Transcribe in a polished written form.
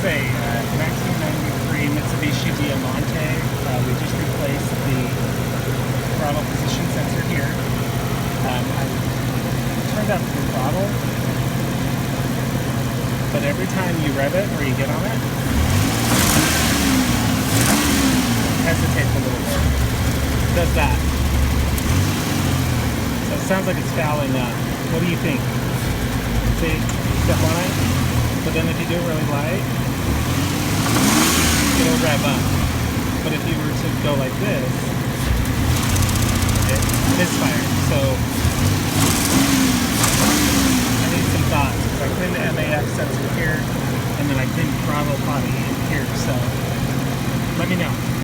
is a 1993 Mitsubishi Diamante. We just replaced the throttle position sensor here. I turned up the throttle, but every time you rev it or you get on it, hesitates a little bit. It does that. So it sounds like it's fouling up. What do you think? See, step on it, but then if you do it really light, it'll rev up. But if you were to go like this, it misfires. So I need some thoughts. I cleaned the MAF sensor here, and then I cleaned the throttle body in here. So let me know.